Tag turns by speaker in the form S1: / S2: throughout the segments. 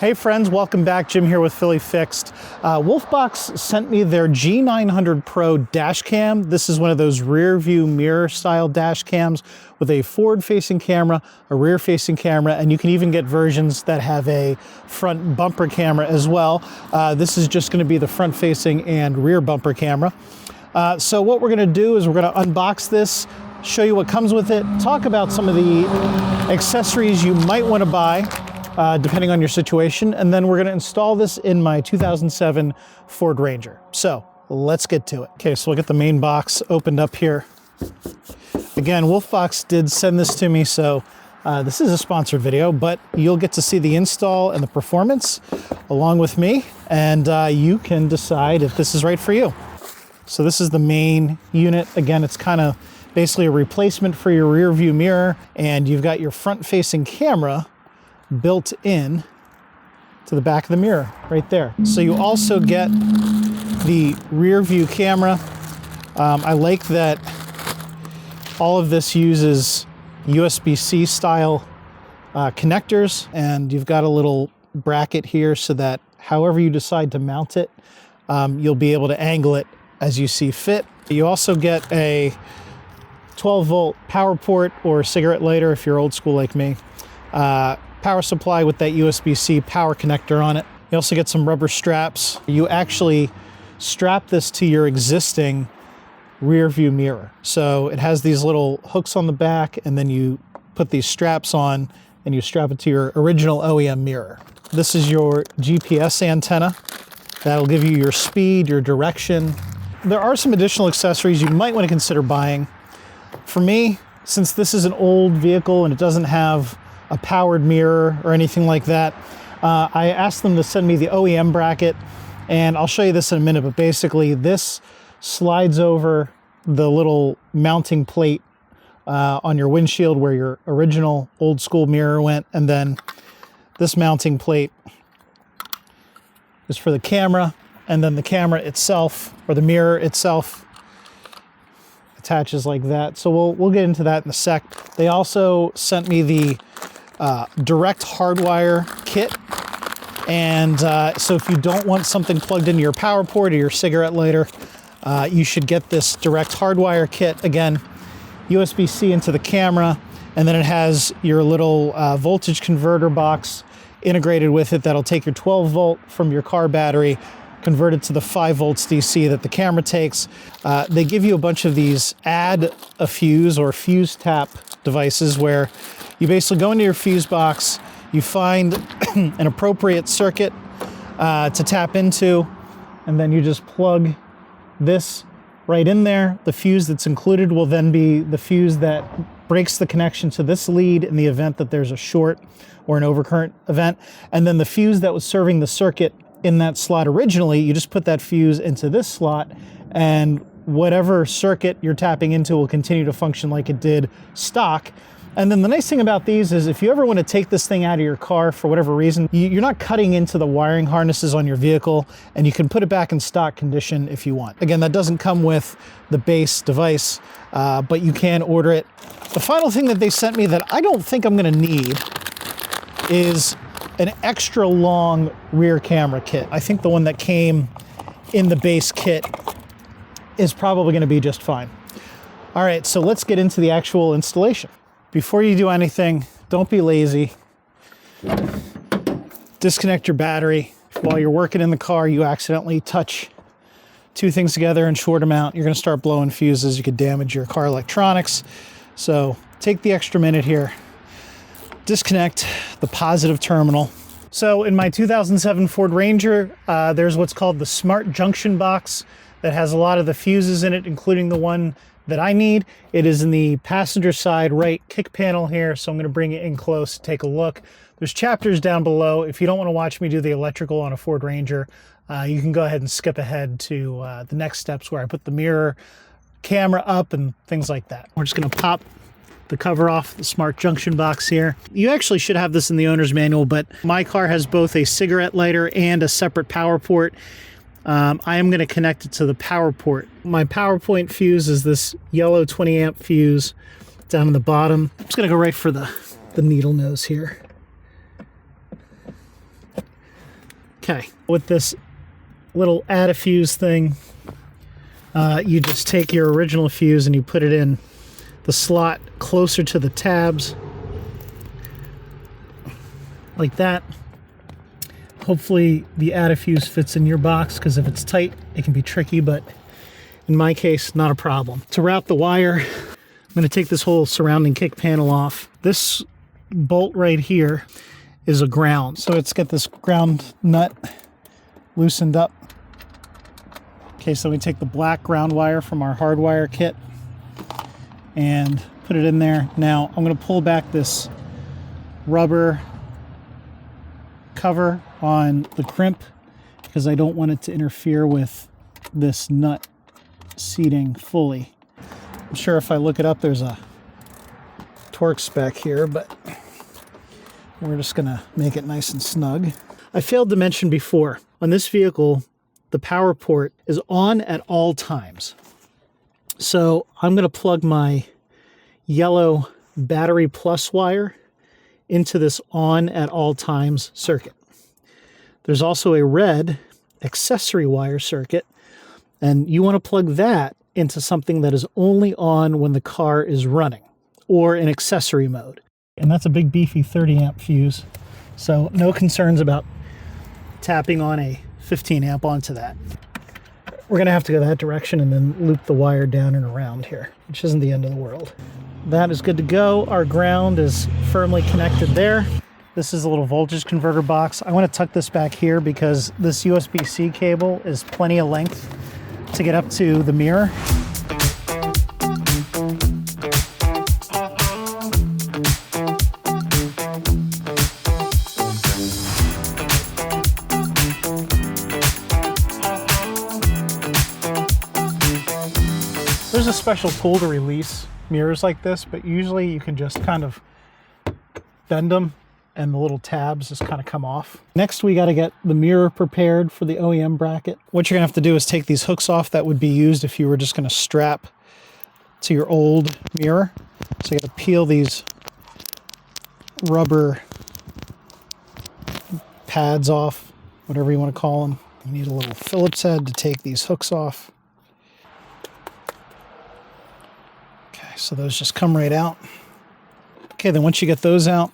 S1: Hey friends, welcome back. Jim here with Philly Fixed. Wolfbox sent me their G900 Pro dash cam. This is one of those rear view mirror style dash cams with a forward facing camera, a rear facing camera, and you can even get versions that have a front bumper camera as well. This is just going to be the front facing and rear bumper camera. So what we're going to do is we're going to unbox this, show you what comes with it, talk about some of the accessories you might want to buy depending on your situation, and then we're going to install this in my 2007 Ford Ranger. So let's get to it. Okay, so we'll get the main box opened up here. Again, Wolfbox did send this to me, so this is a sponsored video, but you'll get to see the install and the performance along with me, and you can decide if this is right for you. So this is the main unit. Again, it's kind of basically a replacement for your rear view mirror, and you've got your front facing camera built in to the back of the mirror right there. So you also get the rear view camera. I like that all of this uses USB-C style connectors, and you've got a little bracket here so that however you decide to mount it, you'll be able to angle it as you see fit. You also get a 12-volt power port or cigarette lighter if you're old school like me. Power supply with that USB-C power connector on it. You also get some rubber straps. You actually strap this to your existing rear view mirror. So it has these little hooks on the back, and then you put these straps on and you strap it to your original OEM mirror. This is your GPS antenna. That'll give you your speed, your direction. There are some additional accessories you might want to consider buying. For me, since this is an old vehicle and it doesn't have a powered mirror or anything like that, I asked them to send me the OEM bracket, and I'll show you this in a minute, but basically this slides over the little mounting plate on your windshield where your original old school mirror went, and then this mounting plate is for the camera, and then the camera itself, or the mirror itself, attaches like that. So we'll get into that in a sec. They also sent me the direct hardwire kit, and so if you don't want something plugged into your power port or your cigarette lighter, you should get this direct hardwire kit. Again, USB-C into the camera, and then it has your little voltage converter box integrated with it that'll take your 12-volt from your car battery, convert it to the 5 volts DC that the camera takes. They give you a bunch of these add a fuse or fuse tap devices where you basically go into your fuse box, you find an appropriate circuit to tap into, and then you just plug this right in there. The fuse that's included will then be the fuse that breaks the connection to this lead in the event that there's a short or an overcurrent event. And then the fuse that was serving the circuit in that slot originally, you just put that fuse into this slot, and whatever circuit you're tapping into will continue to function like it did stock. And then the nice thing about these is if you ever want to take this thing out of your car for whatever reason, you're not cutting into the wiring harnesses on your vehicle, and you can put it back in stock condition if you want. Again, that doesn't come with the base device, but you can order it. The final thing that they sent me that I don't think I'm going to need is an extra long rear camera kit. I think the one that came in the base kit is probably going to be just fine. All right, so let's get into the actual installation. Before you do anything, don't be lazy. Disconnect your battery. While you're working in the car, you accidentally touch two things together in short amount, you're going to start blowing fuses. You could damage your car electronics. So take the extra minute here. Disconnect the positive terminal. So in my 2007 Ford Ranger, there's what's called the Smart Junction box that has a lot of the fuses in it, including the one that I need. It is in the passenger side right kick panel here, so I'm going to bring it in close to take a look. There's chapters down below. If you don't want to watch me do the electrical on a Ford Ranger, you can go ahead and skip ahead to the next steps where I put the mirror, camera up, and things like that. We're just going to pop the cover off the Smart Junction box here. You actually should have this in the owner's manual, but my car has both a cigarette lighter and a separate power port. I am going to connect it to the power port. My power point fuse is this yellow 20 amp fuse down in the bottom. I'm just going to go right for the needle nose here. Okay, with this little add a fuse thing, you just take your original fuse and you put it in the slot closer to the tabs, like that. Hopefully the add a fuse fits in your box, because if it's tight, it can be tricky, but in my case, not a problem. To route the wire, I'm going to take this whole surrounding kick panel off. This bolt right here is a ground. So let's get this ground nut loosened up. Okay, so we take the black ground wire from our hardwire kit and put it in there. Now I'm going to pull back this rubber cover on the crimp because I don't want it to interfere with this nut seating fully. I'm sure if I look it up, there's a torque spec here, but we're just gonna make it nice and snug. I failed to mention before, on this vehicle, the power port is on at all times. So I'm gonna plug my yellow battery plus wire into this on at all times circuit. There's also a red accessory wire circuit, and you want to plug that into something that is only on when the car is running or in accessory mode. And that's a big beefy 30 amp fuse, so no concerns about tapping on a 15 amp onto that. We're gonna have to go that direction and then loop the wire down and around here, which isn't the end of the world. That is good to go. Our ground is firmly connected there. This is a little voltage converter box. I want to tuck this back here because this USB-C cable is plenty of length to get up to the mirror. There's a special tool to release mirrors like this, but usually you can just kind of bend them and the little tabs just kind of come off. Next, we got to get the mirror prepared for the OEM bracket. What you're gonna have to do is take these hooks off that would be used if you were just gonna strap to your old mirror. So you got to peel these rubber pads off, whatever you want to call them. You need a little Phillips head to take these hooks off. Okay, so those just come right out. Okay, then once you get those out,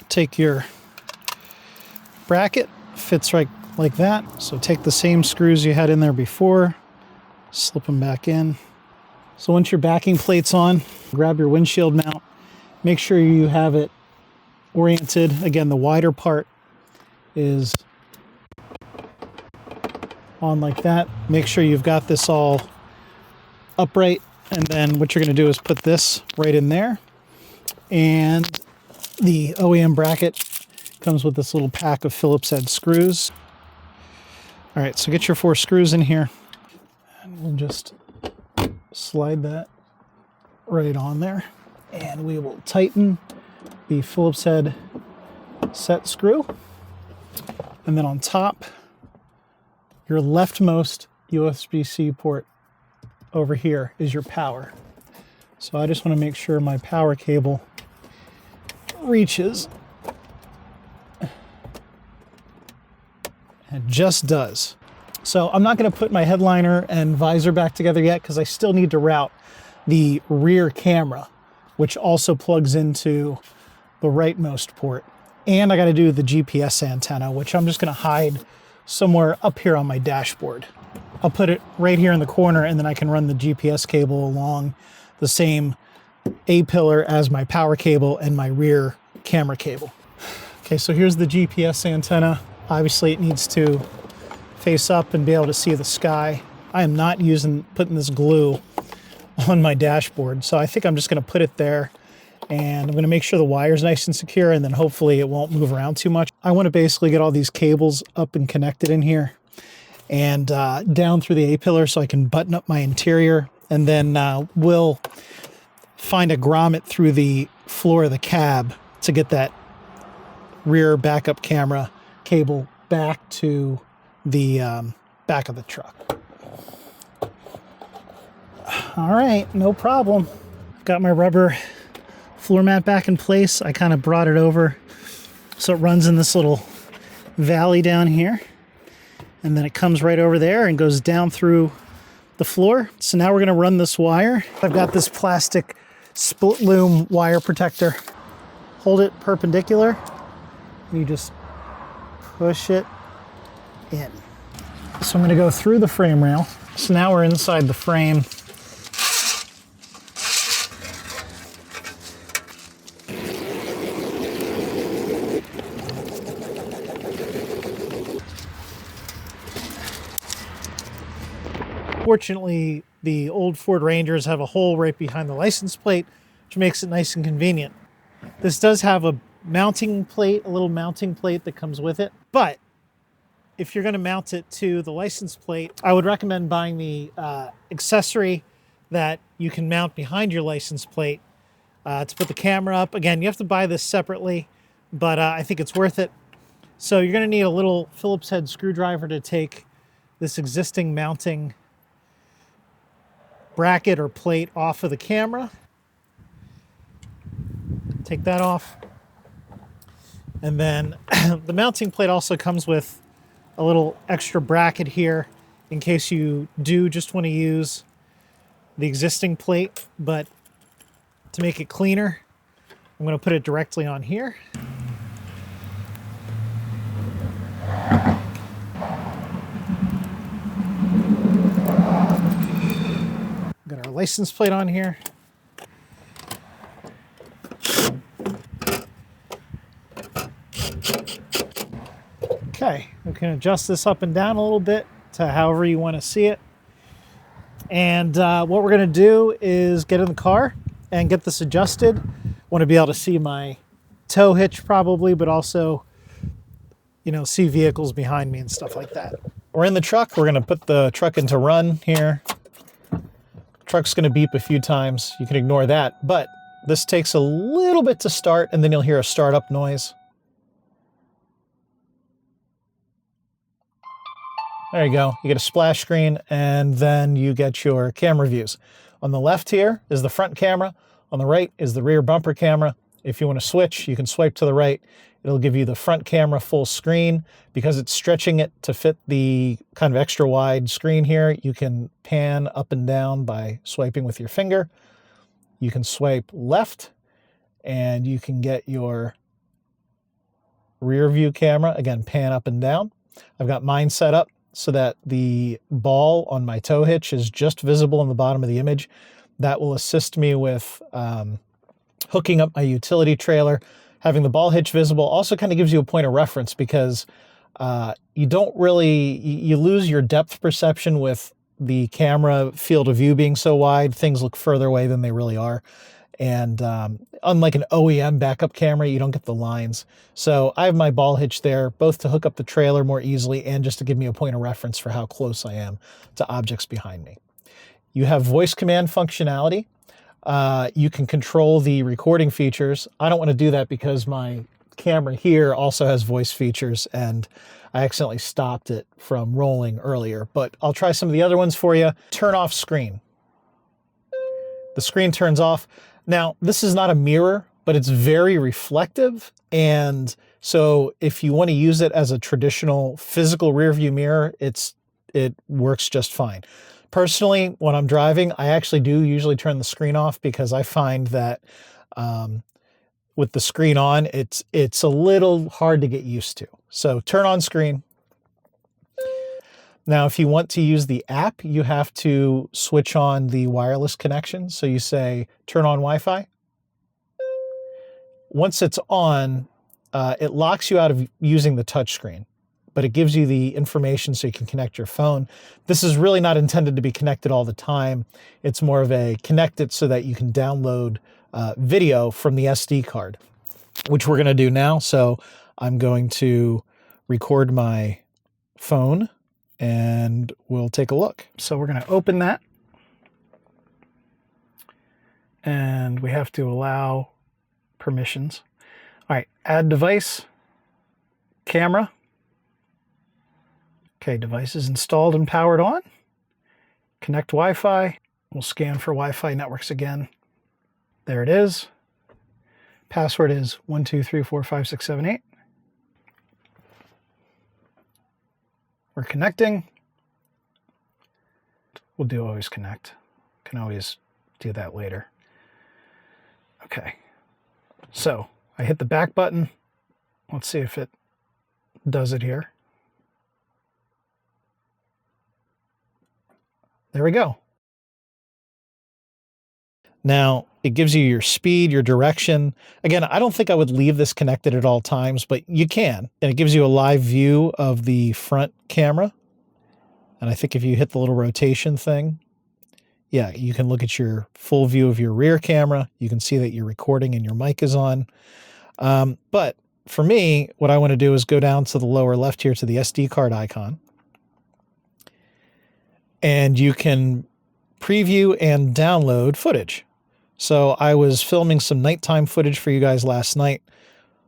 S1: take your bracket, fits right like that. So take the same screws you had in there before, slip them back in. So once your backing plate's on, grab your windshield mount, make sure you have it oriented. Again, the wider part is on like that. Make sure you've got this all upright, and then what you're going to do is put this right in there. And the OEM bracket comes with this little pack of Phillips head screws. All right, so get your 4 screws in here, and we'll just slide that right on there. And we will tighten the Phillips head set screw. And then on top, your leftmost USB-C port over here is your power. So I just want to make sure my power cable reaches. It just does. So I'm not going to put my headliner and visor back together yet because I still need to route the rear camera, which also plugs into the rightmost port. And I got to do the GPS antenna, which I'm just going to hide somewhere up here on my dashboard. I'll put it right here in the corner, and then I can run the GPS cable along the same A-pillar as my power cable and my rear camera cable. Okay, so here's the GPS antenna. Obviously it needs to face up and be able to see the sky. I am not putting this glue on my dashboard, so I think I'm just going to put it there, and I'm going to make sure the wire's nice and secure, and then hopefully it won't move around too much. I want to basically get all these cables up and connected in here and down through the A-pillar so I can button up my interior, and then we'll find a grommet through the floor of the cab to get that rear backup camera cable back to the back of the truck. All right, no problem. Got my rubber floor mat back in place. I kind of brought it over so it runs in this little valley down here. And then it comes right over there and goes down through the floor. So now we're going to run this wire. I've got this plastic split loom wire protector. Hold it perpendicular and you just push it in. So I'm going to go through the frame rail. So now we're inside the frame. Fortunately, the old Ford Rangers have a hole right behind the license plate, which makes it nice and convenient. This does have a mounting plate, a little mounting plate that comes with it. But if you're going to mount it to the license plate, I would recommend buying the accessory that you can mount behind your license plate to put the camera up. Again, you have to buy this separately, but I think it's worth it. So you're going to need a little Phillips head screwdriver to take this existing mounting bracket or plate off of the camera. Take that off. And then the mounting plate also comes with a little extra bracket here in case you do just want to use the existing plate, but to make it cleaner, I'm going to put it directly on here. Got our license plate on here. Okay, we can adjust this up and down a little bit to however you want to see it. And what we're going to do is get in the car and get this adjusted. Want to be able to see my tow hitch probably, but also, you know, see vehicles behind me and stuff like that. We're in the truck. We're going to put the truck into run here. Truck's going to beep a few times. You can ignore that, but this takes a little bit to start and then you'll hear a startup noise. There you go. You get a splash screen and then you get your camera views. On the left here is the front camera. On the right is the rear bumper camera. If you want to switch, you can swipe to the right. It'll give you the front camera full screen. Because it's stretching it to fit the kind of extra wide screen here, you can pan up and down by swiping with your finger. You can swipe left and you can get your rear view camera. Again, pan up and down. I've got mine set up so that the ball on my tow hitch is just visible on the bottom of the image. That will assist me with hooking up my utility trailer. Having the ball hitch visible also kind of gives you a point of reference because you don't really, you lose your depth perception with the camera field of view being so wide. Things look further away than they really are. And unlike an OEM backup camera, you don't get the lines. So I have my ball hitch there, both to hook up the trailer more easily and just to give me a point of reference for how close I am to objects behind me. You have voice command functionality. You can control the recording features. I don't want to do that because my camera here also has voice features and I accidentally stopped it from rolling earlier, but I'll try some of the other ones for you. Turn off screen. The screen turns off. Now, this is not a mirror, but it's very reflective. And so if you want to use it as a traditional physical rear view mirror, it works just fine. Personally, when I'm driving, I actually do usually turn the screen off because I find that with the screen on, it's a little hard to get used to. So turn on screen. Now, if you want to use the app, you have to switch on the wireless connection. So you say, turn on Wi-Fi. Once it's on, it locks you out of using the touchscreen, but it gives you the information so you can connect your phone. This is really not intended to be connected all the time. It's more of a connect it so that you can download video from the SD card, which we're going to do now. So I'm going to record my phone and we'll take a look. So we're going to open that and we have to allow permissions. All right, add device, camera. Okay, device is installed and powered on. Connect Wi-Fi. We'll scan for Wi-Fi networks again. There it is. Password is 1234567 8. We're connecting. We'll do always connect. Can always do that later. Okay. So I hit the back button. Let's see if it does it here. There we go. Now, it gives you your speed, your direction. Again, I don't think I would leave this connected at all times, but you can. And it gives you a live view of the front camera. And I think if you hit the little rotation thing, yeah, you can look at your full view of your rear camera. You can see that you're recording and your mic is on. But for me, what I want to do is go down to the lower left here to the SD card icon. And you can preview and download footage. So I was filming some nighttime footage for you guys last night.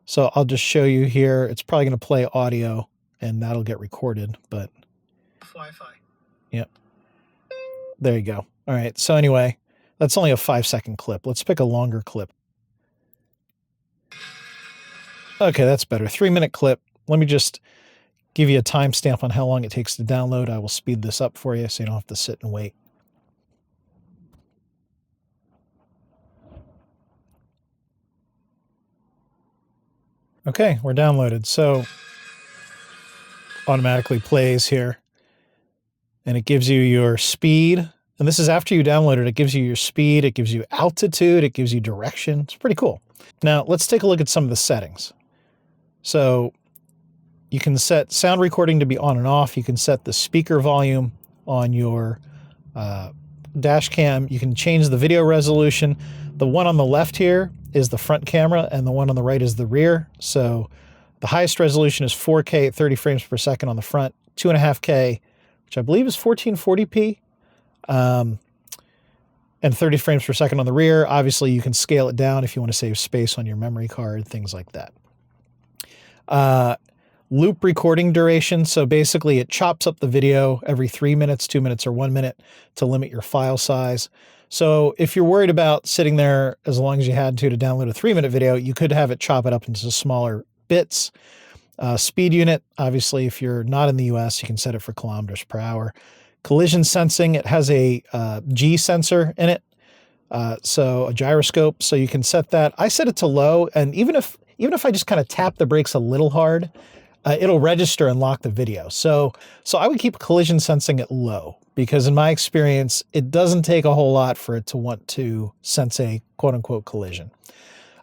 S1: So I'll just show you here. It's probably going to play audio and that'll get recorded, but
S2: Wi-Fi.
S1: Yep. There you go. All right. So anyway, that's only a 5-second clip. Let's pick a longer clip. Okay, that's better. 3-minute clip. Let me just give you a timestamp on how long it takes to download. I will speed this up for you so you don't have to sit and wait. Okay, we're downloaded. So automatically plays here. And it gives you your speed. And this is after you download it. It gives you your speed. It gives you altitude. It gives you direction. It's pretty cool. Now, let's take a look at some of the settings. So you can set sound recording to be on and off. You can set the speaker volume on your dash cam. You can change the video resolution. The one on the left here is the front camera and the one on the right is the rear. So the highest resolution is 4K at 30 frames per second on the front, 2.5K, which I believe is 1440p, and 30 frames per second on the rear. Obviously, you can scale it down if you want to save space on your memory card, things like that. Loop recording duration. So basically it chops up the video every 3 minutes, 2 minutes, or 1 minute to limit your file size. So if you're worried about sitting there as long as you had to download a 3-minute video, you could have it chop it up into smaller bits. Speed unit, obviously, if you're not in the US, you can set it for kilometers per hour. Collision sensing, it has a G sensor in it, so a gyroscope, so you can set that. I set it to low, and even if I just kind of tap the brakes a little hard, it'll register and lock the video. So I would keep collision sensing at low, because in my experience, it doesn't take a whole lot for it to want to sense a quote-unquote collision.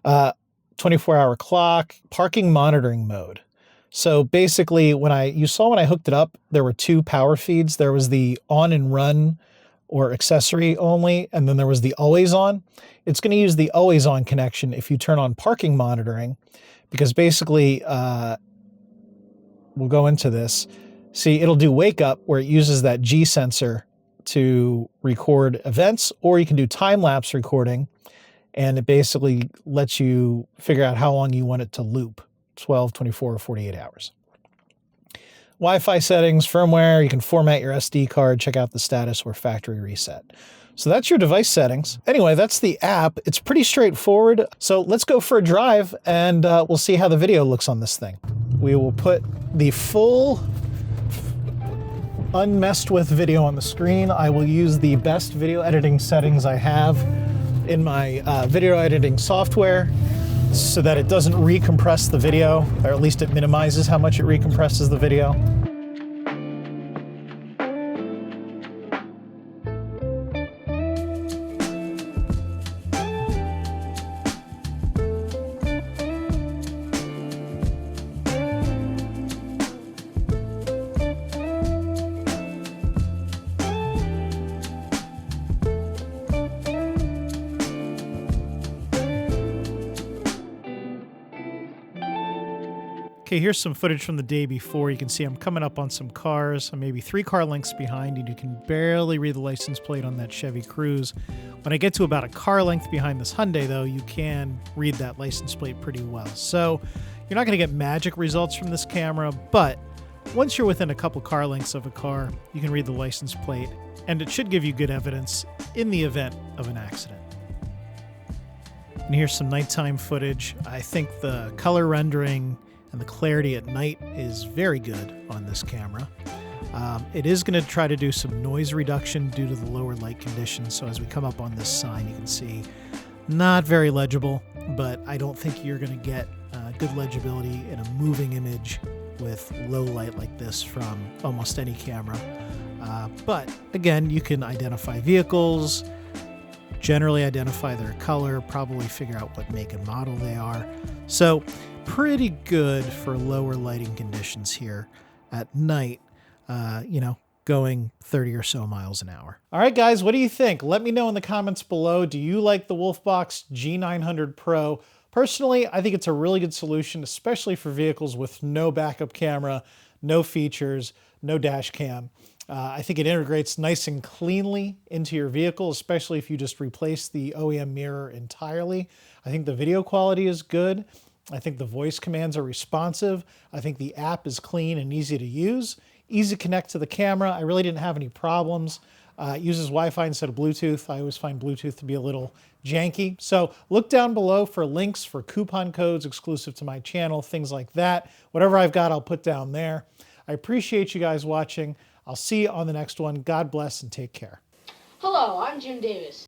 S1: 24-hour clock, parking monitoring mode. So basically, you saw when I hooked it up, there were 2 power feeds. There was the on and run or accessory only, and then there was the always on. It's going to use the always on connection if you turn on parking monitoring, because basically, we'll go into this. See, it'll do wake up where it uses that G sensor to record events, or you can do time-lapse recording, and it basically lets you figure out how long you want it to loop. 12, 24, or 48 hours. Wi-Fi settings, firmware, you can format your SD card, check out the status or factory reset. So that's your device settings. Anyway, that's the app. It's pretty straightforward. So let's go for a drive and we'll see how the video looks on this thing. We will put the full unmessed with video on the screen. I will use the best video editing settings I have in my video editing software, so that it doesn't recompress the video, or at least it minimizes how much it recompresses the video. Okay, here's some footage from the day before. You can see I'm coming up on some cars. I'm maybe 3 car lengths behind, and you can barely read the license plate on that Chevy Cruze. When I get to about a car length behind this Hyundai, though, you can read that license plate pretty well. So you're not going to get magic results from this camera, but once you're within a couple car lengths of a car, you can read the license plate, and it should give you good evidence in the event of an accident. And here's some nighttime footage. I think the color rendering and the clarity at night is very good on this camera. It is going to try to do some noise reduction due to the lower light conditions. So as we come up on this sign, you can see not very legible, but I don't think you're going to get good legibility in a moving image with low light like this from almost any camera. But again, you can identify vehicles, generally identify their color, probably figure out what make and model they are. So pretty good for lower lighting conditions here at night, going 30 or so miles an hour. All right, guys, what do you think? Let me know in the comments below. Do you like the Wolfbox G900 Pro? Personally, I think it's a really good solution, especially for vehicles with no backup camera, no features, no dash cam. I think it integrates nice and cleanly into your vehicle, especially if you just replace the OEM mirror entirely. I think the video quality is good. I think the voice commands are responsive. I think the app is clean and easy to use. Easy to connect to the camera. I really didn't have any problems. It uses Wi-Fi instead of Bluetooth. I always find Bluetooth to be a little janky. So look down below for links for coupon codes exclusive to my channel, things like that. Whatever I've got, I'll put down there. I appreciate you guys watching. I'll see you on the next one. God bless and take care.
S2: Hello, I'm Jim Davis.